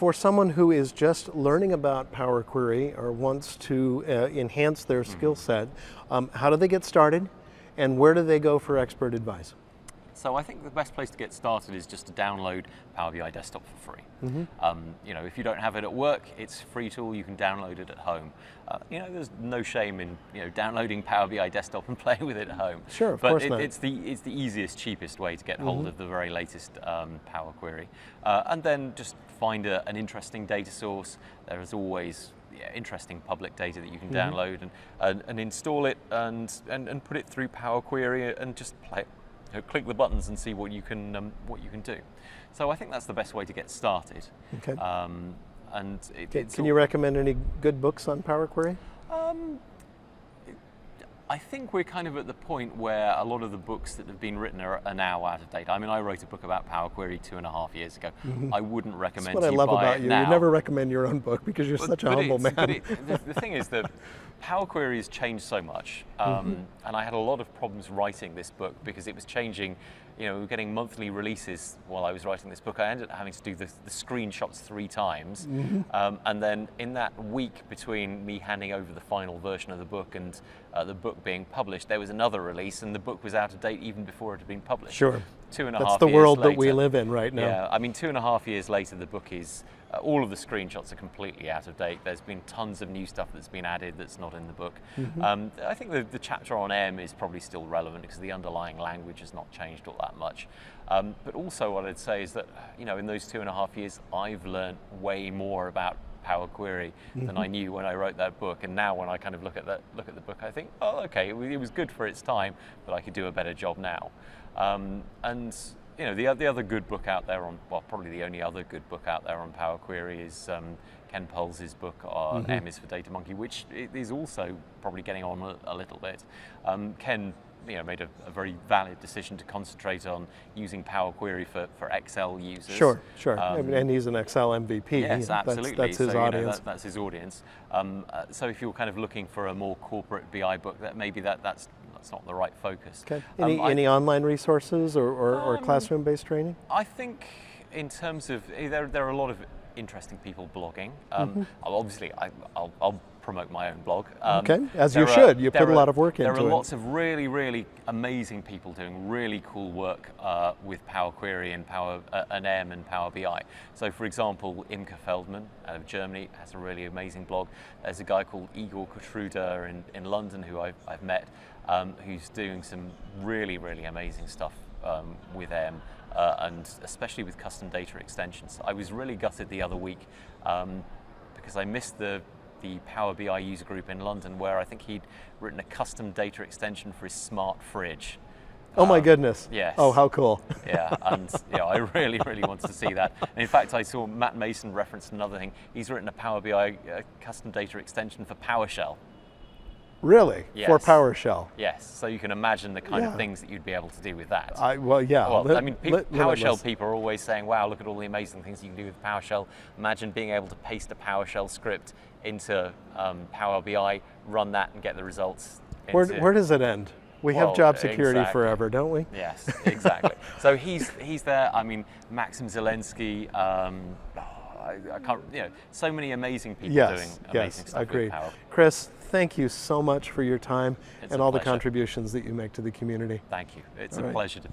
For someone who is just learning about Power Query or wants to enhance their skill set, how do they get started and where do they go for expert advice? So I think the best place to get started is just to download Power BI Desktop for free. You know, if you don't have it at work, it's a free tool, you can download it at home. You know, there's no shame in downloading Power BI Desktop and playing with it at home. Sure, of course not. It's the easiest, cheapest way to get hold of the very latest Power Query. And then just find an interesting data source. There is always interesting public data that you can download and install it and put it through Power Query and just play. Click the buttons and see what you can do. So I think that's the best way to get started. Okay. Can you recommend any good books on Power Query? I think we're kind of at the point where a lot of the books that have been written are now out of date. I mean, I wrote a book about Power Query 2.5 years ago. I wouldn't recommend you buy it now. That's what I love about you. You never recommend your own book because you're such a humble man. The thing is that Power Query has changed so much, and I had a lot of problems writing this book because it was changing. You know, we were getting monthly releases while I was writing this book. I ended up having to do the screenshots 3 times, and then in that week between me handing over the final version of the book and the book being published, there was another release, and the book was out of date even before it had been published. Sure. 2.5 years That's the world later, that we live in right now. Yeah, I mean, 2.5 years later, the book is, all of the screenshots are completely out of date. There's been tons of new stuff that's been added that's not in the book. I think the chapter on M is probably still relevant because the underlying language has not changed all that much. But also what I'd say is that, you know, in those 2.5 years, I've learned way more about Power Query than I knew when I wrote that book. And now when I kind of look at the book, I think, oh, okay, it was good for its time, but I could do a better job now. And you know, the other good book out there on, well, probably the only other good book out there on Power Query is Ken Poles' book on M is for Data Monkey, which is also probably getting on a little bit. Ken, you know, made a very valid decision to concentrate on using Power Query for Excel users. Sure. And he's an Excel MVP. Yes, absolutely. That's his audience. You know, that's his audience. So if you're kind of looking for a more corporate BI book, that maybe that's not the right focus. Okay. Any online resources or classroom-based training? I think in terms of, there are a lot of interesting people blogging. Obviously, I'll promote my own blog. Okay, as you should. You put a lot of work into it. There are lots of really, really amazing people doing really cool work with Power Query and M and Power BI. So for example, Imke Feldman out of Germany has a really amazing blog. There's a guy called Igor Kotruda in London who I've met, who's doing some really, really amazing stuff with M. And especially with custom data extensions. I was really gutted the other week because I missed the Power BI user group in London where I think he'd written a custom data extension for his smart fridge. Oh my goodness. Yes. Oh, how cool. Yeah, and I really, really wanted to see that. And in fact, I saw Matt Mason reference another thing. He's written a Power BI custom data extension for PowerShell. Really? Yes. For PowerShell? Yes, so you can imagine the kind of things that you'd be able to do with that. PowerShell people are always saying, wow, look at all the amazing things you can do with PowerShell. Imagine being able to paste a PowerShell script into Power BI, run that and get the results. Where does it end? We have job security forever, don't we? Yes, exactly. So he's there. I mean, Maxim Zelensky, I can't, you know, so many amazing people doing amazing stuff with Power. Chris, thank you so much for your time and all the pleasure. contributions that you make to the community. Thank you. It's a pleasure to